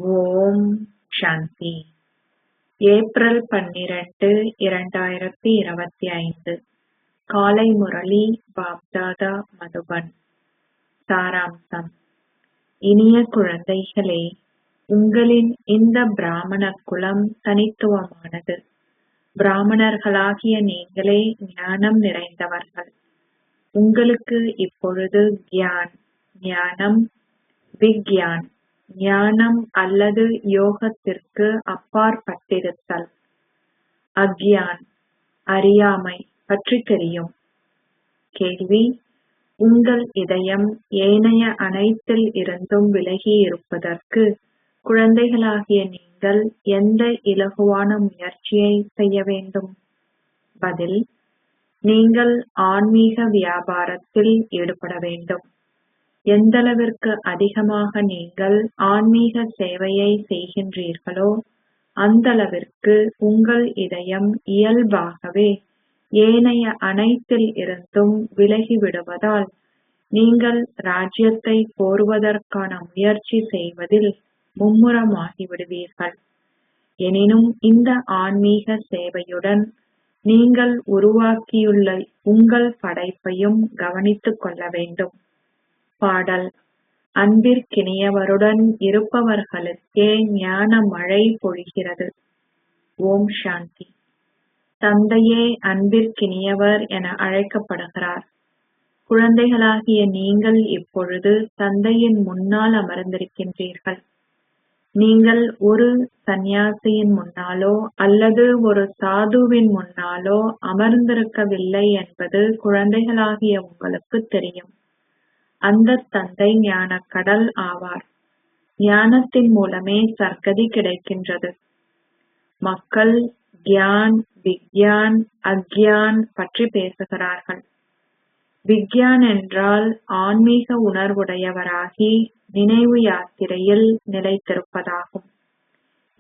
ஓம் சாந்தி. April 12, 2025 காலை முரளி பாப்தாதா மதுபன். சாராம்சம். இனிய குழந்தைகளே, உங்களின் இந்த பிராமண குலம் தனித்துவமானது. பிராமணர்களாகிய நீங்களே ஞானம் நிறைந்தவர்கள். உங்களுக்கு இப்பொழுது ஞானம், விக்யான், ஞானம் அல்லது யோகத்திற்கு அப்பாற்பட்டிருத்தல், அக்யான், அறியாமை பற்றி தெரியும். கேள்வி: உங்கள் இதயம் ஏனைய அனைத்தில் இருந்தும் விலகி இருப்பதற்கு குழந்தைகளாகிய நீங்கள் எந்த இலகுவான முயற்சியை செய்ய வேண்டும்? பதில்: நீங்கள் ஆன்மீக வியாபாரத்தில் ஈடுபட வேண்டும். எந்தளவிற்கு அதிகமாக நீங்கள் ஆன்மீக சேவையை செய்கின்றீர்களோ அந்தளவிற்கு உங்கள் இதயம் இயல்பாகவே ஏனைய அனைத்தில் இருந்தும் விலகிவிடுவதால் நீங்கள் ராஜ்யத்தை கோருவதற்கான முயற்சி செய்வதில் மும்முரமாகிவிடுவீர்கள். எனினும் இந்த ஆன்மீக சேவையுடன் நீங்கள் உருவாக்கியுள்ள உங்கள் படைப்பையும் கவனித்துக் கொள்ள வேண்டும். பாடல்: அன்பிற்கினியவருடன் இருப்பவர்களுக்கே ஞான மழை பொழிகிறது. ஓம் சாந்தி. தந்தையே அன்பிற்கினியவர் என அழைக்கப்படுகிறார். குழந்தைகளாகிய நீங்கள் இப்பொழுது தந்தையின் முன்னால் அமர்ந்திருக்கின்றீர்கள். நீங்கள் ஒரு சந்நியாசியின் முன்னாலோ அல்லது ஒரு சாதுவின் முன்னாலோ அமர்ந்திருக்கவில்லை என்பது குழந்தைகளாகிய உங்களுக்கு தெரியும். அந்த தந்தை ஞானக் கடல் ஆவார். ஞானத்தின் மூலமே சர்க்கதி கிடைக்கின்றது. மக்கள் கியான், விக்யான், அக்யான் பற்றி பேசுகிறார்கள். விக்யான் என்றால் ஆன்மீக உணர்வுடையவராகி நினைவு யாத்திரையில் நிலைத்திருப்பதாகும்.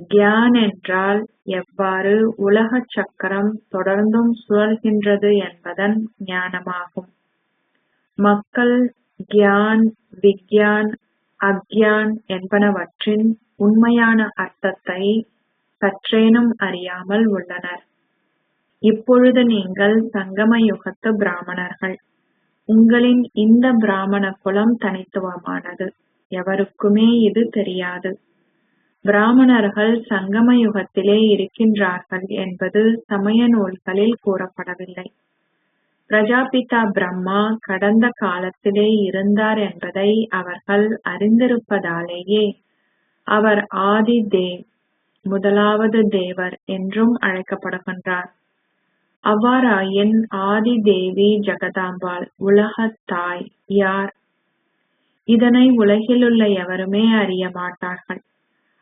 கியான் என்றால் எவ்வாறு உலக சக்கரம் தொடர்ந்தும் சுழல்கின்றது என்பதன் ஞானமாகும். மக்கள் கியான், விக்யான், அக்யான் என்பனவற்றின் உண்மையான அர்த்தத்தை சற்றேனும் அறியாமல் உள்ளனர். இப்பொழுது நீங்கள் சங்கம யுகத்து பிராமணர்கள். உங்களின் இந்த பிராமண குலம் தனித்துவமானது. எவருக்குமே இது தெரியாது. பிராமணர்கள் சங்கம யுகத்திலே இருக்கின்றார்கள் என்பது சமய நூல்களில் கூறப்படவில்லை. பிரஜாபிதா பிரம்மா கடந்த காலத்திலே இருந்தார் என்பதை அவர்கள் அறிந்திருப்பதாலேயே அவர் ஆதி தேவ், முதலாவது தேவர் என்றும் அழைக்கப்படுகின்றார். அவ்வாறாயின் ஆதி தேவி ஜெகதாம்பாள், உலகத் தாய் யார்? இதனை உலகிலுள்ள எவருமே அறிய மாட்டார்கள்.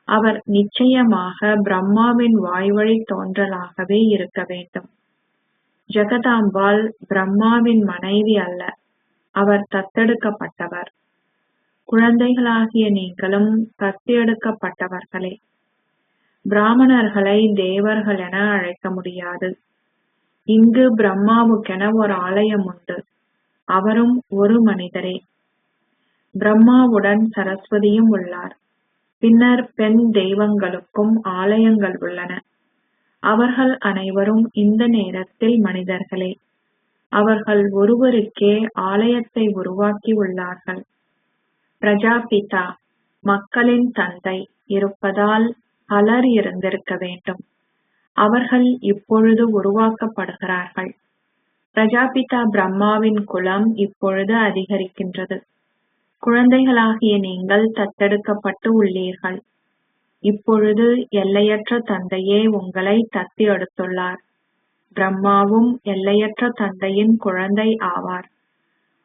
அவர் நிச்சயமாக பிரம்மாவின் வாய்வழி தோன்றலாகவே இருக்க வேண்டும். ஜெகதாம்பாள் பிரம்மாவின் மனைவி அல்ல, அவர் தத்தெடுக்கப்பட்டவர். குழந்தைகளாகிய நீங்களும் தத்தெடுக்கப்பட்டவர்களே. பிராமணர்களை தேவர்கள் என அழைக்க முடியாது. இங்கு பிரம்மாவுக்கென ஒரு ஆலயம் உண்டு. அவரும் ஒரு மனிதரே. பிரம்மாவுடன் சரஸ்வதியும் உள்ளார். பின்னர் பெண் தெய்வங்களுக்கும் ஆலயங்கள் உள்ளன. அவர்கள் அனைவரும் இந்த நேரத்தில் மனிதர்களே. அவர்கள் ஒருவருக்கே ஆலயத்தை உருவாக்கி உள்ளார்கள். பிரஜாபிதா, மக்களின் தந்தை இருப்பதால் பலர் இருந்திருக்க வேண்டும். அவர்கள் இப்பொழுது உருவாக்கப்படுகிறார்கள். பிரஜாபிதா பிரம்மாவின் குலம் இப்பொழுது அதிகரிக்கின்றது. குழந்தைகளாகிய நீங்கள் தத்தெடுக்கப்பட்டு உள்ளீர்கள். இப்பொழுது எல்லையற்ற தந்தையே உங்களை தத்தி எடுத்துள்ளார். பிரம்மாவும் எல்லையற்ற தந்தையின் குழந்தை ஆவார்.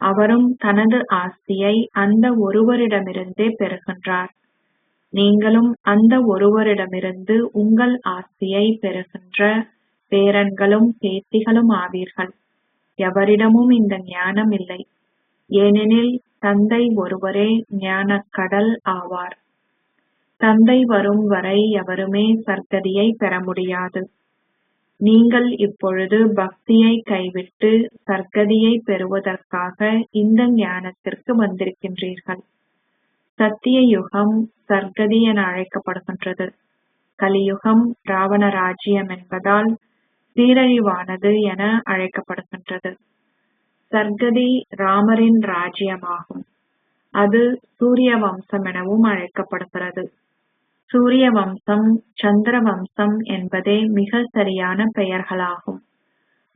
அவரும் தனது ஆஸ்தியை அந்த ஒருவரிடமிருந்தே பெறுகின்றார். நீங்களும் அந்த ஒருவரிடமிருந்து உங்கள் ஆஸ்தியை பெறுகின்ற பேரன்களும் பேத்திகளும் ஆவீர்கள். எவரிடமும் இந்த ஞானம் இல்லை. ஏனெனில் தந்தை ஒருவரே ஞானக் கடல் ஆவார். தந்தை வரும் வரை எவருமே சர்க்கதியை பெற முடியாது. நீங்கள் இப்பொழுது பக்தியை கைவிட்டு சர்க்கதியை பெறுவதற்காக இந்த ஞானத்திற்கு வந்திருக்கின்றீர்கள். சத்திய யுகம் சர்க்கதி என அழைக்கப்படுகின்றது. கலியுகம் ராவண ராஜ்யம் என்பதால் சீரழிவானது என அழைக்கப்படுகின்றது. சர்க்கதி ராமரின் ராஜ்யமாகும். அது சூரிய வம்சம் எனவும் அழைக்கப்படுகிறது. சூரிய வம்சம், சந்திர வம்சம் என்பதே மிக சரியான பெயர்களாகும்.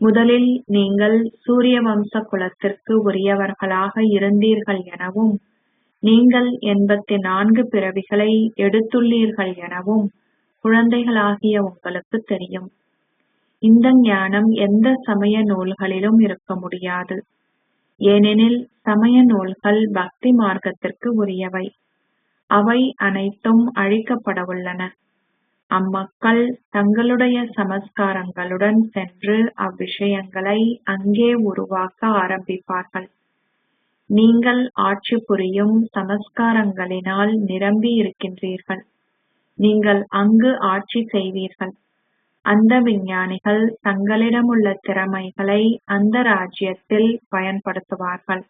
முதலில் நீங்கள் சூரிய வம்ச குலத்திற்கு உரியவர்களாக இருந்தீர்கள் எனவும், நீங்கள் 84 பிறவிகளை எடுத்துள்ளீர்கள் எனவும் குழந்தைகளாகிய உங்களுக்கு தெரியும். இந்த ஞானம் எந்த சமய நூல்களிலும் இருக்க முடியாது. ஏனெனில் சமய நூல்கள் பக்தி மார்க்கத்திற்கு உரியவை. அவை அனைத்தும் அழிக்கப்படவுள்ளன. அம்மக்கள் தங்களுடைய சமஸ்காரங்களுடன் சென்று அவ்விஷயங்களை அங்கே உருவாக்க ஆரம்பிப்பார்கள். நீங்கள் ஆட்சி புரியும் சமஸ்காரங்களினால் நிரம்பி இருக்கின்றீர்கள். நீங்கள் அங்கு ஆட்சி செய்வீர்கள். அந்த விஞ்ஞானிகள் தங்களிடமுள்ள திறமைகளை அந்த ராஜ்யத்தில் பயன்படுத்துவார்கள்.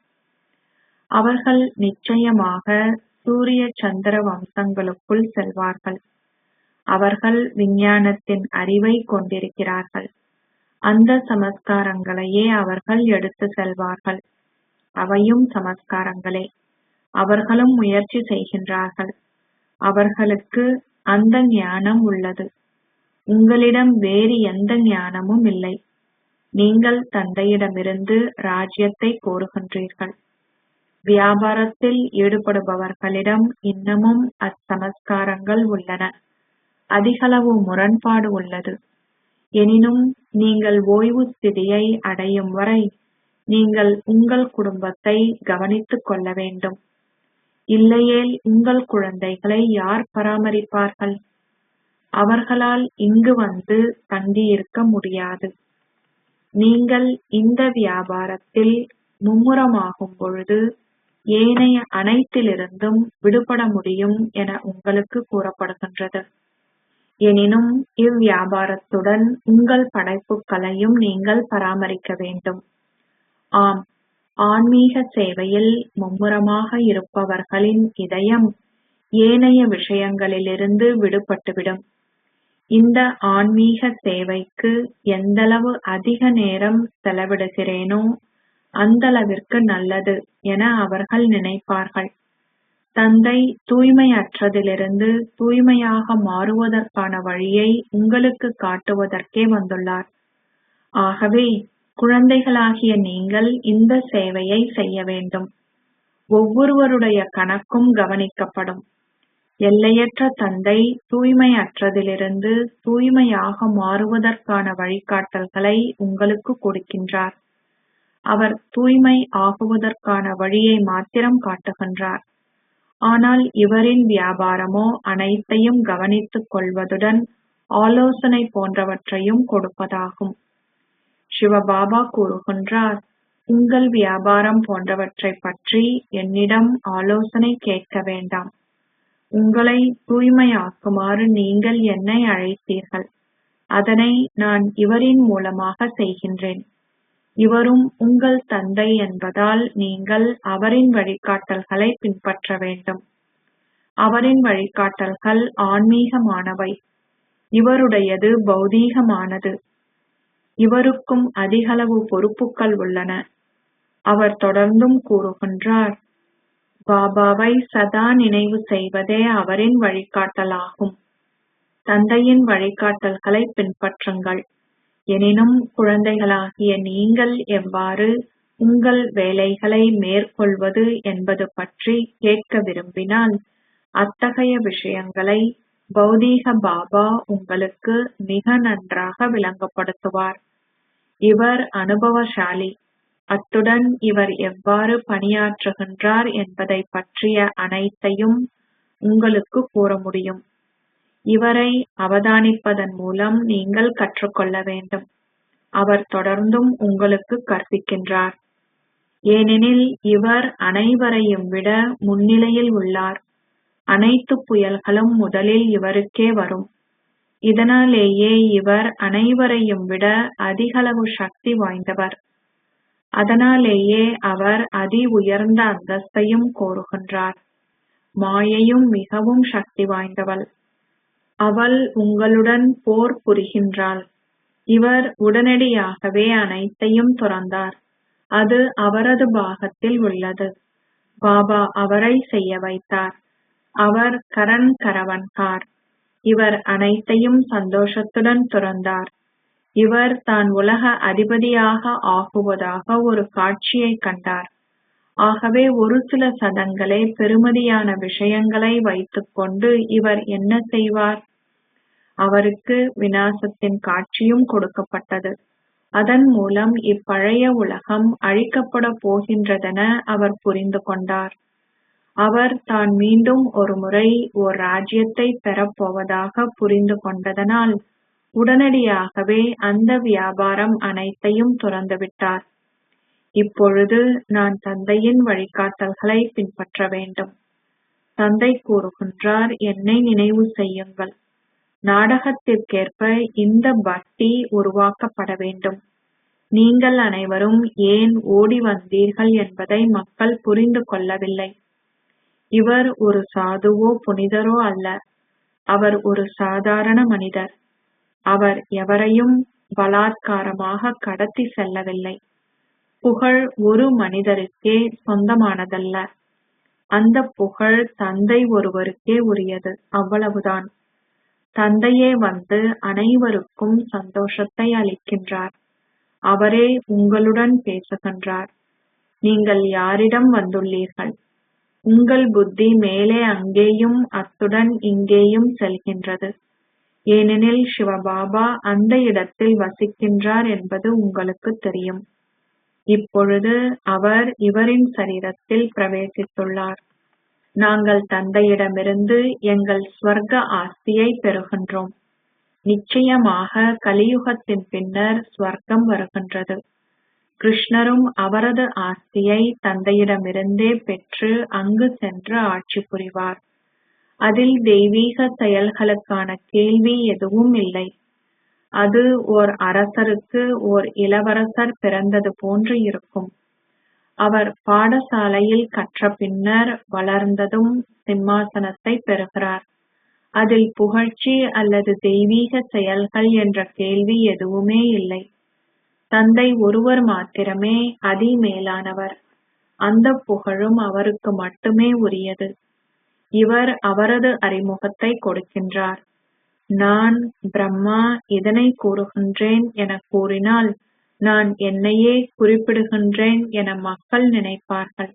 அவர்கள் நிச்சயமாக சூரிய சந்திர வம்சங்களுக்குள் செல்வார்கள். அவர்கள் விஞ்ஞானத்தின் அறிவை கொண்டிருக்கிறார்கள். அந்த சமஸ்காரங்களையே அவர்கள் எடுத்து செல்வார்கள். அவையும் சமஸ்காரங்களே. அவர்களும் முயற்சி செய்கின்றார்கள். அவர்களுக்கு அந்த ஞானம் உள்ளது. உங்களிடம் வேறு எந்த ஞானமும் இல்லை. நீங்கள் தந்தையிடமிருந்து ராஜ்யத்தை கோருகின்றீர்கள். வியாபாரத்தில் ஈடுபடுபவர்களிடம் இன்னமும் அச்சமஸ்காரங்கள் உள்ளன. அதிகளவு முரண்பாடு உள்ளது. எனினும் நீங்கள் ஓய்வு ஸ்திதியை அடையும் வரை நீங்கள் உங்கள் குடும்பத்தை கவனித்துக் கொள்ள வேண்டும். இல்லையேல் உங்கள் குழந்தைகளை யார் பராமரிப்பார்கள்? அவர்களால் இங்கு வந்து தங்கியிருக்க முடியாது. நீங்கள் இந்த வியாபாரத்தில் மும்முரமாகும் பொழுது ஏனைய அனைத்திலிருந்தும் விடுபட முடியும் என உங்களுக்கு கூறப்படுகின்றது. எனினும் இவ்வியாபாரத்துடன் உங்கள் படைப்புகளையும் நீங்கள் பராமரிக்க வேண்டும். ஆம், ஆன்மீக சேவையில் மும்முரமாக இருப்பவர்களின் இதயம் ஏனைய விஷயங்களிலிருந்து விடுபட்டுவிடும். இந்த ஆன்மீக சேவைக்கு எந்தளவு அதிக நேரம் செலவிடுகிறேனோ அந்தளவிற்கு நல்லது என அவர்கள் நினைப்பார்கள். தந்தை தூய்மையற்றதிலிருந்து தூய்மையாக மாறுவதற்கான வழியை உங்களுக்கு காட்டுவதற்கே வந்துள்ளார். ஆகவே குழந்தைகளாகிய நீங்கள் இந்த சேவையை செய்ய வேண்டும். ஒவ்வொருவருடைய கணக்கும் கவனிக்கப்படும். எல்லையற்ற தந்தை தூய்மையற்றதிலிருந்து தூய்மையாக மாறுவதற்கான வழிகாட்டல்களை உங்களுக்கு கொடுக்கின்றார். அவர் தூய்மை ஆகுவதற்கான வழியை மாத்திரம் காட்டுகின்றார். ஆனால் இவரின் வியாபாரமோ அனைத்தையும் கவனித்துக் கொள்வதுடன் ஆலோசனை போன்றவற்றையும் கொடுப்பதாகும். சிவபாபா கூறுகின்றார், உங்கள் வியாபாரம் போன்றவற்றை பற்றி என்னிடம் ஆலோசனை கேட்க வேண்டாம். உங்களை தூய்மையாக்குமாறு நீங்கள் என்னை அழைத்தீர்கள். அதனை நான் இவரின் மூலமாக செய்கின்றேன். இவரும் உங்கள் தந்தை என்பதால் நீங்கள் அவரின் வழிகாட்டல்களை பின்பற்ற வேண்டும். அவரின் வழிகாட்டல்கள் ஆன்மீகமானவை. இவருடையது பௌதீகமானது. இவருக்கும் அதிகளவு பொறுப்புகள் உள்ளன. அவர் தொடர்ந்தும் கூறுகின்றார், பாபாவை சதா நினைவு செய்வதே அவரின் வழிகாட்டலாகும். தந்தையின் வழிகாட்டல்களை பின்பற்றுங்கள். எனினும் குழந்தைகளாகிய நீங்கள் எவ்வாறு உங்கள் வேலைகளை மேற்கொள்வது என்பது பற்றி கேட்க விரும்பினால் அத்தகைய விஷயங்களை பௌதீக பாபா உங்களுக்கு மிக நன்றாக விளங்கப்படுத்துவார். இவர் அனுபவசாலி. அத்துடன் இவர் எவ்வாறு பணியாற்றுகின்றார் என்பதை பற்றிய அனைத்தையும் உங்களுக்கு கூற முடியும். இவரை அவதானிப்பதன் மூலம் நீங்கள் கற்றுக்கொள்ள வேண்டும். அவர் தொடர்ந்தும் உங்களுக்கு கற்பிக்கின்றார். ஏனெனில் இவர் அனைவரையும் விட முன்னிலையில் உள்ளார். அனைத்து புயல்களும் முதலில் இவருக்கே வரும். இதனாலேயே இவர் அனைவரையும் விட அதிகளவு சக்தி வாய்ந்தவர். அதனாலேயே அவர் அதி உயர்ந்த அந்தஸ்தையும் கோருகின்றார். மாயையும் மிகவும் சக்தி வாய்ந்தவள். அவள் உங்களுடன் போர் புரிகின்றாள். இவர் உடனடியாகவே அனைத்தையும் துறந்தார். அது அவரது பாகத்தில் உள்ளது. பாபா அவரை செய்ய வைத்தார். அவர் கரண் கரவன்கார். இவர் அனைத்தையும் சந்தோஷத்துடன் துறந்தார். இவர் தான் உலக அதிபதியாக ஆகுவதாக ஒரு காட்சியை கண்டார். ஆகவே ஒரு சில சதங்களே பெறுமதியான விஷயங்களை வைத்துக்கொண்டு இவர் என்ன செய்வார்? அவருக்கு விநாசத்தின் காட்சியும் கொடுக்கப்பட்டது. அதன் மூலம் இப்பழைய உலகம் அழிக்கப்பட போகின்றதென அவர் புரிந்து கொண்டார். அவர் தான் மீண்டும் ஒரு முறை ஓர் ராஜ்யத்தை பெறப்போவதாக புரிந்து கொண்டதனால் உடனடியாகவே அந்த வியாபாரம் அனைத்தையும் துறந்துவிட்டார். இப்பொழுது நான் தந்தையின் வழிகாட்டல்களை பின்பற்ற வேண்டும். தந்தை கூறுகின்றார், என்னை நினைவு செய்யுங்கள். நாடகத்திற்கேற்ப இந்த பக்தி உருவாக்கப்பட வேண்டும். நீங்கள் அனைவரும் ஏன் ஓடி வந்தீர்கள் என்பதை மக்கள் புரிந்து கொள்ளவில்லை. இவர் ஒரு சாதுவோ புனிதரோ அல்ல. அவர் ஒரு சாதாரண மனிதர். அவர் எவரையும் பலாத்காரமாக கடத்தி செல்லவில்லை. புகழ் ஒரு மனிதருக்கே சொந்தமானதல்ல. அந்த புகழ் தந்தை ஒருவருக்கே உரியது. அவ்வளவுதான். தந்தையே வந்து அனைவருக்கும் சந்தோஷத்தை அளிக்கின்றார். அவரே உங்களுடன் பேசுகின்றார். நீங்கள் யாரிடம் வந்துள்ளீர்கள்? உங்கள் புத்தி மேலே அங்கேயும் அத்துடன் இங்கேயும் செல்கின்றது. ஏனெனில் சிவபாபா அந்த இடத்தில் வசிக்கின்றார் என்பது உங்களுக்கு தெரியும். இப்பொழுது அவர் இவரின் சரீரத்தில் பிரவேசித்துள்ளார். நாங்கள் தந்தையிடமிருந்து எங்கள் ஸ்வர்க்க ஆஸ்தியை பெறுகின்றோம். நிச்சயமாக கலியுகத்தின் பின்னர் ஸ்வர்க்கம் வருகின்றது. கிருஷ்ணரும் அவரது ஆஸ்தியை தந்தையிடமிருந்தே பெற்று அங்கு சென்று ஆட்சி புரிவார். அதில் தெய்வீக செயல்களுக்கான கேள்வி எதுவும் இல்லை. அது ஓர் அரசருக்கு ஓர் இளவரசர் பிறந்தது போன்று இருக்கும். அவர் பாடசாலையில் கற்ற பின்னர் வளர்ந்ததும் சிம்மாசனத்தை பெறுகிறார். அதில் புகழ்ச்சி அல்லது தெய்வீக செயல்கள் என்ற கேள்வி எதுவுமே இல்லை. தந்தை ஒருவர் மாத்திரமே அதிமேலானவர். அந்த புகழும் அவருக்கு மட்டுமே உரியது. இவர் அவரது அறிமுகத்தை கொடுக்கின்றார். நான் பிரம்மா இதனை கூறுகின்றேன் என கூறினால் நான் என்னையே குறிப்பிடுகின்றேன் என மக்கள் நினைப்பார்கள்.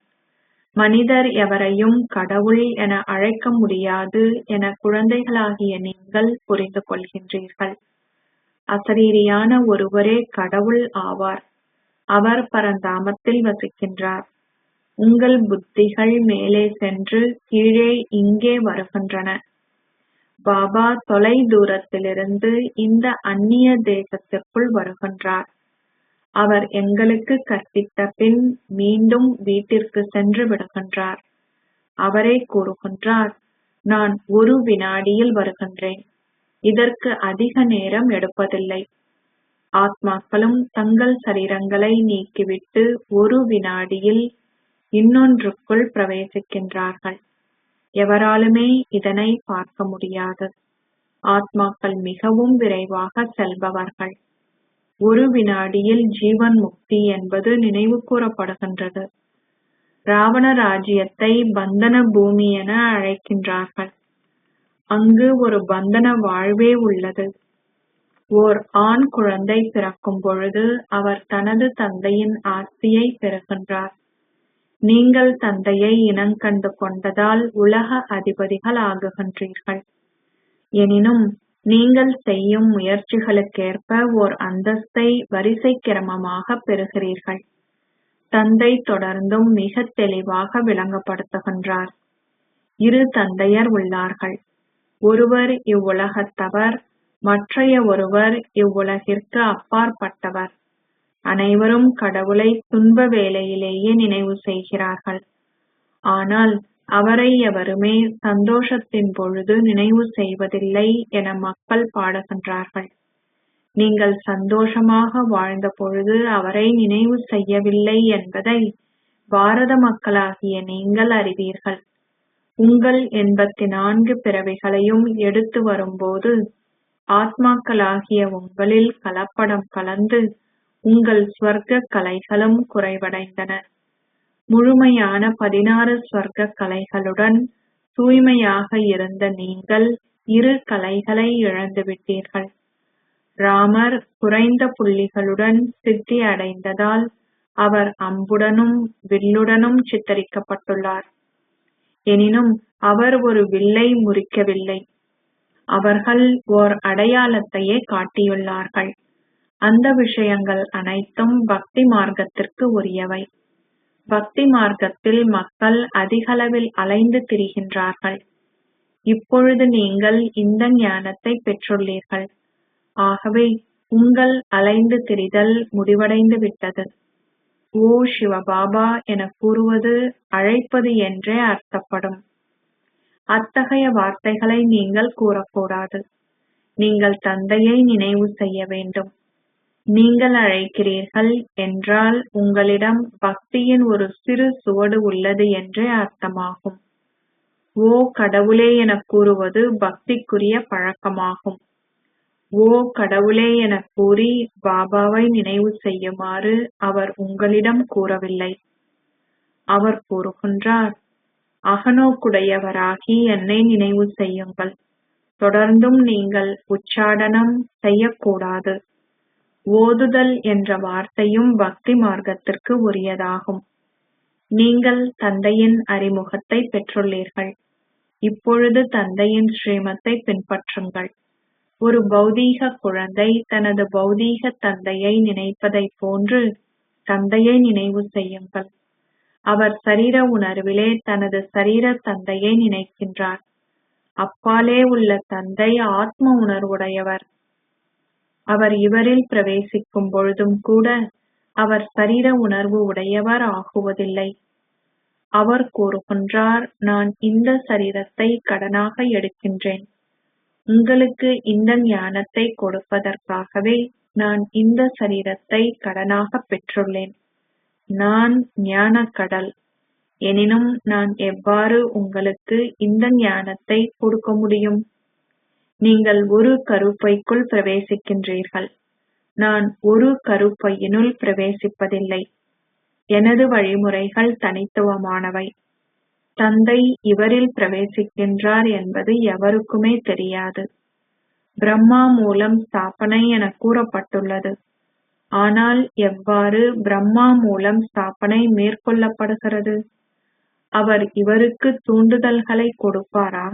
மனிதர் எவரையும் கடவுள் என அழைக்க முடியாது என குழந்தைகளாகிய நீங்கள் புரிந்து கொள்கின்றீர்கள். அசரீரியான ஒருவரே கடவுள் ஆவார். அவர் பரந்தாமத்தில் வசிக்கின்றார். உங்கள் புத்திகள் மேலே சென்று கீழே இங்கே வருகின்றன. பாபா தொலை தூரத்திலிருந்து இந்த அந்நிய தேசத்திற்குள் வருகின்றார். அவர் எங்களுக்கு கற்பித்த பின் மீண்டும் வீட்டிற்கு சென்று விடுகின்றார். அவரே கூறுகின்றார், நான் ஒரு வினாடியில் வருகின்றேன். இதற்கு அதிக நேரம் எடுப்பதில்லை. ஆத்மாக்களும் தங்கள் சரீரங்களை நீக்கிவிட்டு ஒரு வினாடியில் இன்னொன்றுக்குள் பிரவேசிக்கின்றார்கள். எவராலுமே இதனை பார்க்க முடியாது. ஆத்மாக்கள் மிகவும் விரைவாக செல்பவர்கள். ஒரு வினாடியில் ஜீவன் முக்தி என்பது நினைவு கூறப்படுகின்றது. ராவண ராஜ்யத்தை பந்தன பூமி என அழைக்கின்றார்கள். அங்கு ஒரு பந்தன வாழ்வே உள்ளது. ஓர் ஆண் குழந்தை பிறக்கும் பொழுது அவர் தனது தந்தையின் ஆஸ்தியை பெறுகின்றார். நீங்கள் தந்தையை இனங்கண்டு கொண்டதால் உலக அதிபதிகள் ஆகுகின்றீர்கள். எனினும் நீங்கள் செய்யும் முயற்சிகளுக்கேற்ப ஓர் அந்தஸ்தை வரிசை கிரமமாக பெறுகிறீர்கள். தந்தை தொடர்ந்தும் மிக தெளிவாக விளங்கப்படுத்துகின்றார். இரு தந்தையர் உள்ளார்கள். ஒருவர் இவ்வுலகத்தவர், மற்றைய ஒருவர் இவ்வுலகிற்கு அப்பாற்பட்டவர். அனைவரும் கடவுளை துன்ப வேளையிலேயே நினைவு செய்கிறார்கள். ஆனால் அவரை எவருமே சந்தோஷத்தின் பொழுது நினைவு செய்வதில்லை என மக்கள் பாடுகின்றார்கள். நீங்கள் சந்தோஷமாக வாழ்ந்த பொழுது அவரை நினைவு செய்யவில்லை என்பதை பாரத மக்களாகிய நீங்கள் அறிவீர்கள். உங்கள் 84 பிறவிகளையும் எடுத்து வரும்போது ஆத்மாக்களாகிய உங்களில் கலப்படம் கலந்து உங்கள் ஸ்வர்க்க கலைகளும் குறைவடைந்தன. முழுமையான 16 ஸ்வர்க்க கலைகளுடன் தூய்மையாக இருந்த நீங்கள் 2 கலைகளை இழந்துவிட்டீர்கள். ராமர் குறைந்த புள்ளிகளுடன் சித்தி அடைந்ததால் அவர் அம்புடனும் வில்லுடனும் சித்தரிக்கப்பட்டுள்ளார். எனினும் அவர் ஒரு வில்லை முறிக்கவில்லை. அவர்கள் ஓர் அடையாளத்தையே காட்டியுள்ளார்கள். அந்த விஷயங்கள் அனைத்தும் பக்தி மார்க்கத்திற்கு உரியவை. பக்தி மார்க்கத்தில் மக்கள் அதிகளவில் அலைந்து திரிகின்றார்கள். இப்பொழுது நீங்கள் இந்த ஞானத்தை பெற்றுள்ளீர்கள். ஆகவே உங்கள் அலைந்து திரிதல் முடிவடைந்து விட்டது. ஓ சிவபாபா என கூறுவது அழைப்பது என்றே அர்த்தப்படும். அத்தகைய வார்த்தைகளை நீங்கள் கூறக்கூடாது. நீங்கள் தந்தையை நினைவு செய்ய வேண்டும். நீங்கள் அழைக்கிறீர்கள் என்றால் உங்களிடம் பக்தியின் ஒரு சிறு சுவடு உள்ளது என்றே அர்த்தமாகும். ஓ கடவுளே என கூறுவது பக்திக்குரிய பழக்கமாகும். ஓ கடவுளே என கூறி பாபாவை நினைவு செய்யுமாறு அவர் உங்களிடம் கூறவில்லை. அவர் கூறுகின்றார், அகநோக்குடையவராகி என்னை நினைவு செய்யுங்கள். தொடர்ந்தும் நீங்கள் உச்சாடனம் செய்யக்கூடாது. ஓதுதல் என்ற வார்த்தையும் பக்தி மார்க்கத்திற்கு உரியதாகும். நீங்கள் தந்தையின் அறிமுகத்தை பெற்றுள்ளீர்கள். இப்பொழுது தந்தையின் ஸ்ரீமத்தை பின்பற்றுங்கள். ஒரு பௌதீக குழந்தை தனது பௌதீக தந்தையை நினைப்பதைப் போன்று தந்தையை நினைவு செய்யுங்கள். அவர் சரீர உணர்விலே தனது சரீர தந்தையை நினைக்கின்றார். அப்பாலே உள்ள தந்தை ஆத்ம உணர்வுடையவர். அவர் இவரில் பிரவேசிக்கும் பொழுதும் கூட அவர் சரீர உணர்வு உடையவர் ஆகுவதில்லை. அவர் கூறுகின்றார், நான் இந்த சரீரத்தை கடனாக எடுக்கின்றேன். உங்களுக்கு இந்த ஞானத்தை கொடுப்பதற்காகவே நான் இந்த சரீரத்தை கடனாக பெற்றுள்ளேன். நான் ஞானக்கடல். எனினும் நான் எவ்வாறு உங்களுக்கு இந்த ஞானத்தை கொடுக்க முடியும்? நீங்கள் ஒரு கருப்பைக்குள் பிரவேசிக்கின்றீர்கள். நான் ஒரு கருப்பையினுள் பிரவேசிப்பதில்லை. எனது வழிமுறைகள் தனித்துவமானவை. தந்தை இவரில் பிரவேசிக்கின்றார் என்பது எவருக்குமே தெரியாது. பிரம்மா மூலம் ஸ்தாபனை என கூறப்பட்டுள்ளது. ஆனால் எவ்வாறு பிரம்மா மூலம் ஸ்தாபனை மேற்கொள்ளப்படுகிறது? அவர் இவருக்கு தூண்டுதல்களை கொடுப்பாரா?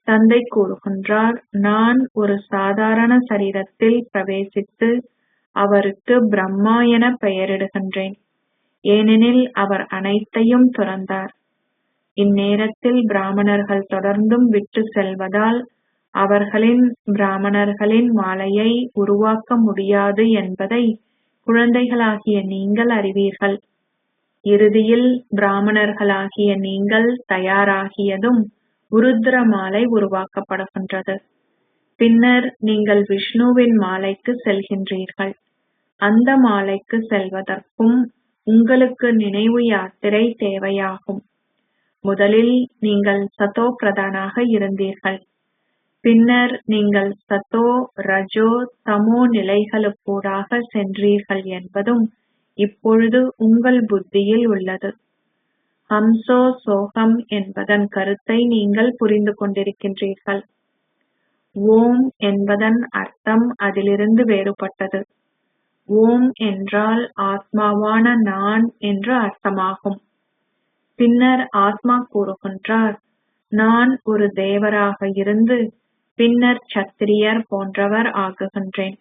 தந்தை கூறுகின்றார், நான் ஒரு சாதாரண சரீரத்தில் பிரவேசித்து அவருக்கு பிரம்மா என பெயரிடுகின்றேன். ஏனெனில் அவர் அனைத்தையும் துறந்தார். இந்நேரத்தில் பிராமணர்கள் தொடர்ந்தும் விட்டு செல்வதால் பிராமணர்களின் மாலையை உருவாக்க முடியாது என்பதை குழந்தைகளாகிய நீங்கள் அறிவீர்கள். இறுதியில் பிராமணர்களாகிய நீங்கள் தயாராகியதும் உருத்திர மாலை உருவாக்கப்படுகின்றது. பின்னர் நீங்கள் விஷ்ணுவின் மாலைக்கு செல்கின்றீர்கள். அந்த மாலைக்கு செல்வதற்கும் உங்களுக்கு நினைவு யாத்திரை தேவையாகும். முதலில் நீங்கள் சதோ பிரதானாக இருந்தீர்கள். பின்னர் நீங்கள் சதோ, ரஜோ, தமோ நிலைகளுக்கூடாக சென்றீர்கள் என்பதும் இப்பொழுது உங்கள் புத்தியில் உள்ளது. ஹம்சோ சோகம் என்பதன் கருத்தை நீங்கள் புரிந்து கொண்டிருக்கின்றீர்கள். ஓம் என்பதன் அர்த்தம் அதிலிருந்து வேறுபட்டது. ஓம் என்றால் ஆத்மாவான நான் என்று அர்த்தமாகும். பின்னர் ஆத்மா கூறுகின்றார், நான் ஒரு தேவராக இருந்து பின்னர் சத்திரியர் போன்றவர் ஆகுகின்றேன்.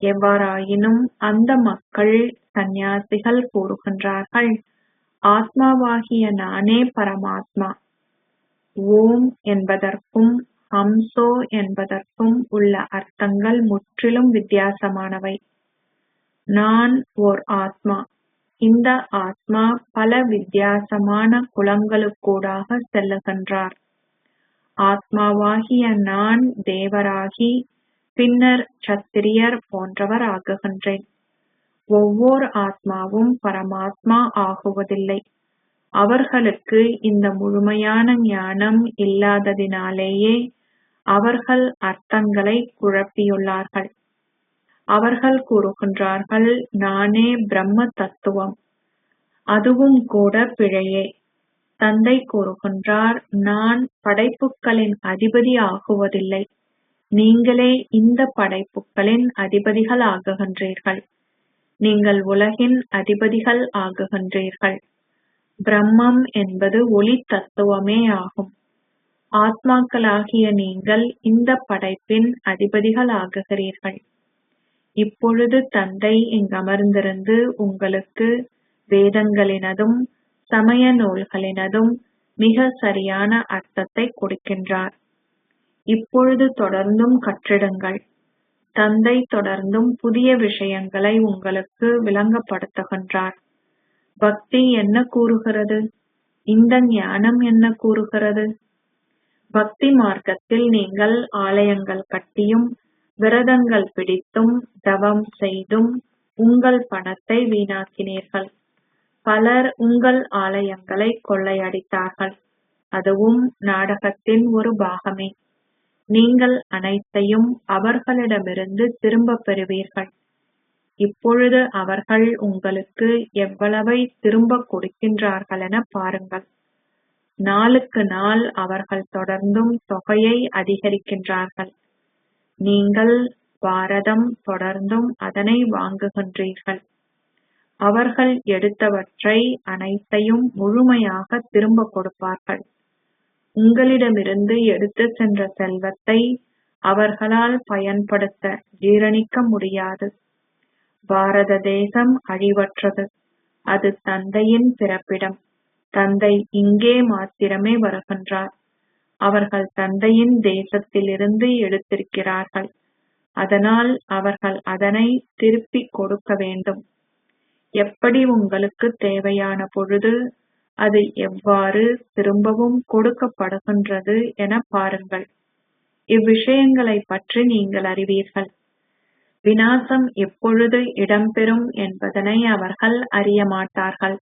எவ்வாறாயினும் அந்த மக்கள் சந்நியாசிகள் கூறுகின்றார்கள், ஆத்மாவாகிய நானே பரமாத்மா. ஓம் என்பதற்கும் ஹம்சோ என்பதற்கும் உள்ள அர்த்தங்கள் முற்றிலும் வித்தியாசமானவை. நான் ஓர் ஆத்மா. இந்த ஆத்மா பல வித்தியாசமான குலங்களுக்கூடாக செல்லுகின்றார். ஆத்மாவாகிய நான் தேவராகி பின்னர் சத்திரியர் போன்றவர் ஆகுகின்றேன். ஒவ்வொரு ஆத்மாவும் பரமாத்மா ஆகுவதில்லை. அவர்களுக்கு இந்த முழுமையான ஞானம் இல்லாததினாலேயே அவர்கள் அர்த்தங்களை குழப்பியுள்ளார்கள். அவர்கள் கூறுகின்றார்கள், நானே பிரம்ம தத்துவம். அதுவும் கூட பிழையே. தந்தை கூறுகின்றார், நான் படைப்புகளின் அதிபதி ஆகுவதில்லை. நீங்களே இந்த படைப்புகளின் அதிபதிகள் ஆகுகின்றீர்கள். நீங்கள் உலகின் அதிபதிகள் ஆகுகின்றீர்கள். பிரம்மம் என்பது ஒளி தத்துவமே ஆகும். ஆத்மாக்களாகிய நீங்கள் இந்த படைப்பின் அதிபதிகள் ஆகுகிறீர்கள். இப்பொழுது தந்தை இங்கமர்ந்திருந்து உங்களுக்கு வேதங்களினதும் சமய நூல்களினதும் மிக சரியான அர்த்தத்தை கொடுக்கின்றார். இப்பொழுது தொடர்ந்தும் கற்றிடுங்கள். தந்தை தொடர்ந்தும் புதிய விஷயங்களை உங்களுக்கு விளங்கப்படுத்துகின்றார். பக்தி என்ன கூறுகிறது? இந்த ஞானம் என்ன கூறுகிறது? பக்தி மார்க்கத்தில் நீங்கள் ஆலயங்கள் கட்டியும் விரதங்கள் பிடித்தும் தவம் செய்தும் உங்கள் பணத்தை வீணாக்கினீர்கள். பலர் உங்கள் ஆலயங்களை கொள்ளையடித்தார்கள். அதுவும் நாடகத்தின் ஒரு பாகமே. நீங்கள் அனைத்தையும் அவர்களிடமிருந்து திரும்பப் பெறுவீர்கள். இப்பொழுது அவர்கள் உங்களுக்கு எவ்வளவை திரும்பக் கொடுக்கின்றார்கள் என பாருங்கள். நாளுக்கு நாள் அவர்கள் தொடர்ந்தும் தொகையை அதிகரிக்கின்றார்கள். நீங்கள் பாரதம் தொடர்ந்தும் அதனை வாங்குகின்றீர்கள். அவர்கள் எடுத்தவற்றை அனைத்தையும் முழுமையாக திரும்ப கொடுப்பார்கள். உங்களிடமிருந்து எடுத்து சென்ற செல்வத்தை அவர்களால் பயன்படுத்த ஜீரணிக்க முடியாது. பாரத தேசம் அழிவற்றது. அது தந்தையின் பிறப்பிடம். தந்தை இங்கே மாத்திரமே வருகின்றார். அவர்கள் தந்தையின் தேசத்திலிருந்து எடுத்திருக்கிறார்கள். அதனால் அவர்கள் அதனை திருப்பிக் கொடுக்க வேண்டும். எப்படி உங்களுக்கு தேவையான பொழுது அது எவ்வாறு திரும்பவும் கொடுக்கப்படுகின்றது என பாருங்கள். இவ்விஷயங்களை பற்றி நீங்கள் அறிவீர்கள். விநாசம் எப்பொழுது இடம்பெறும் என்பதனை அவர்கள் அறிய மாட்டார்கள்.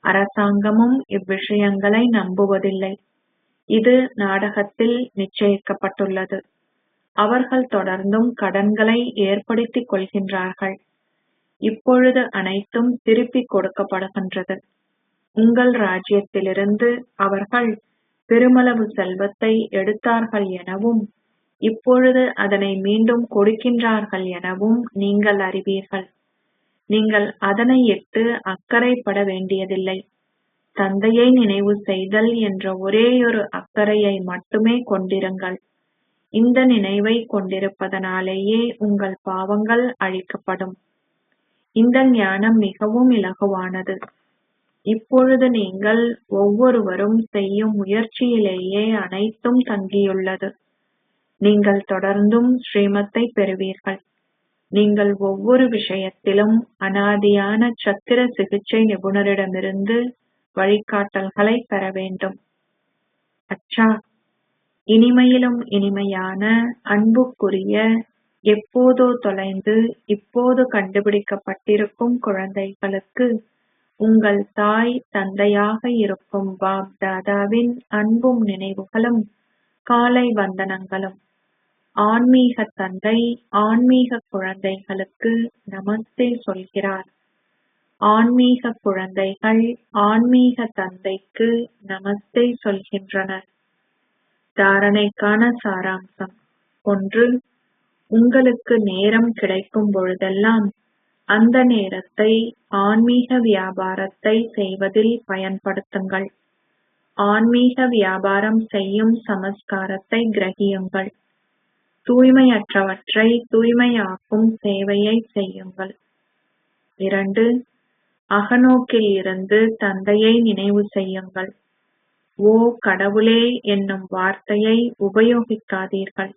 அரசாங்கமும் இவ்விஷயங்களை நம்புவதில்லை. இது நாடகத்தில் நிச்சயிக்கப்பட்டுள்ளது. அவர்கள் தொடர்ந்தும் கடன்களை ஏற்படுத்திக் கொள்கின்றார்கள். இப்பொழுது அனைத்தும் திருப்பிக் கொடுக்கப்படுகின்றது. உங்கள் ராஜ்யத்திலிருந்து அவர்கள் பெருமளவு செல்வத்தை எடுத்தார்கள் எனவும் இப்பொழுது அதனை மீண்டும் கொடுக்கின்றார்கள் எனவும் நீங்கள் அறிவீர்கள். நீங்கள் அதனை இட்டு அக்கறைப்பட வேண்டியதில்லை. தந்தையை நினைவு செய்தல் என்ற ஒரேயொரு அக்கறையை மட்டுமே கொண்டிருங்கள். இந்த நினைவை கொண்டிருப்பதனாலேயே உங்கள் பாவங்கள் அழிக்கப்படும். இந்த ஞானம் மிகவும் இலகுவானது. இப்பொழுது நீங்கள் ஒவ்வொருவரும் செய்யும் முயற்சியிலேயே அனைத்தும் தங்கியுள்ளது. நீங்கள் தொடர்ந்தும் ஸ்ரீமத்தை பெறுவீர்கள். நீங்கள் ஒவ்வொரு விஷயத்திலும் அனாதியான சத்திர சிகிச்சை நிபுணரிடமிருந்து வழிகாட்டல்களை பெற வேண்டும். அச்சா, இனிமையிலும் இனிமையான அன்புக்குரிய எப்போதோ தொலைந்து இப்போது கண்டுபிடிக்கப்பட்டிருக்கும் குழந்தைகளுக்கு உங்கள் தாய் தந்தையாக இருக்கும் பாப் தாதாவின் அன்பும் நினைவுகளும் காலை வந்தனங்களும். ஆன்மீக தந்தை ஆன்மீக குழந்தைகளுக்கு நமஸ்தே சொல்கிறார். ஆன்மீக குழந்தைகள் ஆன்மீக தந்தைக்கு நமஸ்தே சொல்கின்றனர். தாரணைக்கான சாராம்சம். 1. உங்களுக்கு நேரம் கிடைக்கும் பொழுதெல்லாம் அந்த நேரத்தை ஆன்மீக வியாபாரத்தை செய்வதில் பயன்படுத்துங்கள். ஆன்மீக வியாபாரம் செய்யும் சமஸ்காரத்தை கிரகியுங்கள். தூய்மையற்றவற்றை தூய்மையாக்கும் சேவையை செய்யுங்கள். 2. அகநோக்கில் இருந்து தந்தையை நினைவு செய்யுங்கள். ஓ கடவுளே என்னும் வார்த்தையை உபயோகிக்காதீர்கள்.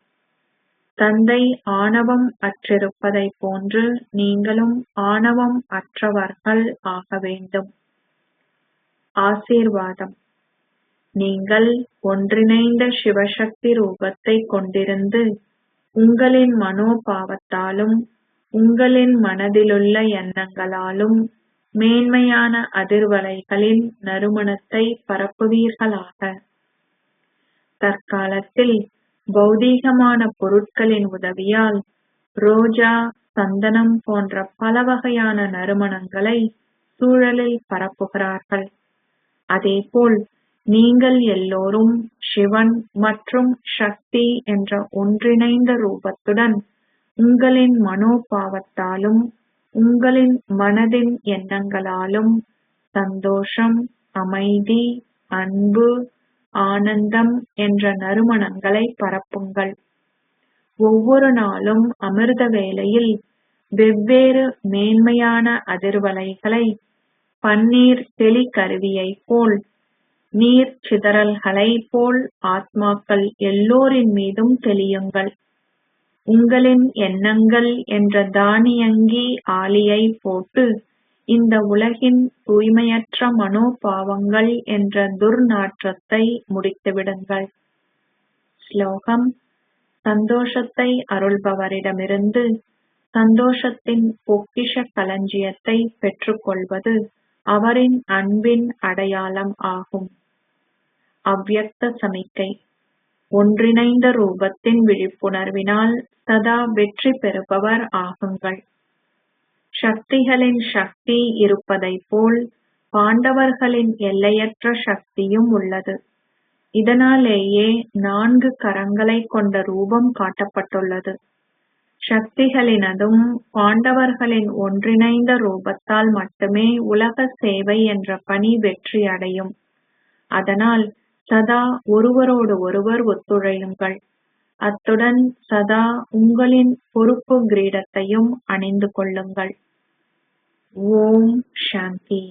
தந்தை ஆணவம் அற்றிருப்பதை போன்று நீங்களும் ஆணவம் அற்றவர்கள் ஆக வேண்டும். ஆசீர்வாதம். நீங்கள் ஒன்றிணைந்த சிவசக்தி ரூபத்தை கொண்டிருந்து உங்களின் மனோபாவத்தாலும் உங்களின் மனதிலுள்ள எண்ணங்களாலும் மேன்மையான அதிர்வலைகளின் நறுமணத்தை பரப்புவீர்களாக. தற்காலத்தில் பௌதீகமான பொருட்களின் உதவியால் ரோஜா, சந்தனம் போன்ற பல வகையான நறுமணங்களை சூழலில் பரப்புகிறார்கள். அதேபோல் நீங்கள் எல்லோரும் சிவன் மற்றும் சக்தி என்ற ஒன்றிணைந்த ரூபத்துடன் உங்களின் மனோபாவத்தாலும் உங்களின் மனதின் எண்ணங்களாலும் சந்தோஷம், அமைதி, அன்பு, ஆனந்தம் என்ற நறுமணங்களை பரப்புங்கள். ஒவ்வொரு நாளும் அமிர்த வேளையில் வெவ்வேறு மேன்மையான அதிர்வலைகளை பன்னீர் தெளிகருவியைப் போல், நீர் சிதறல்களைப் போல் ஆத்மாக்கள் எல்லோரின் மீதும் தெளியுங்கள். உங்களின் எண்ணங்கள் என்ற தானியங்கி ஆளியை போட்டு இந்த உலகின் தூய்மையற்ற மனோபாவங்கள் என்ற துர்நாற்றத்தை முடித்துவிடுங்கள். ஸ்லோகம்: சந்தோஷத்தை அருள்பவரிடமிருந்து சந்தோஷத்தின் பொக்கிஷ களஞ்சியத்தை பெற்றுக்கொள்வது அவரின் அன்பின் அடையாளம் ஆகும். அவ்யக்த சமிக்கை: ஒன்றிணைந்த ரூபத்தின் விழிப்புணர்வினால் சதா வெற்றி பெறுபவர் ஆகுங்கள். சக்திகளின் சக்தி இருப்பதைப் போல் பாண்டவர்களின் எல்லையற்ற சக்தியும் உள்ளது. இதனாலேயே 4 கரங்களைக் கொண்ட ரூபம் காட்டப்பட்டுள்ளது. சக்திகளினதும் பாண்டவர்களின் ஒன்றிணைந்த ரூபத்தால் மட்டுமே உலக சேவை என்ற பணி வெற்றி அடையும். அதனால் சதா ஒருவரோடு ஒருவர் ஒத்துழையுங்கள். அத்துடன் சதா உங்களின் பொறுப்பு கிரீடத்தையும் அணிந்து கொள்ளுங்கள். ஓம் சாந்தி.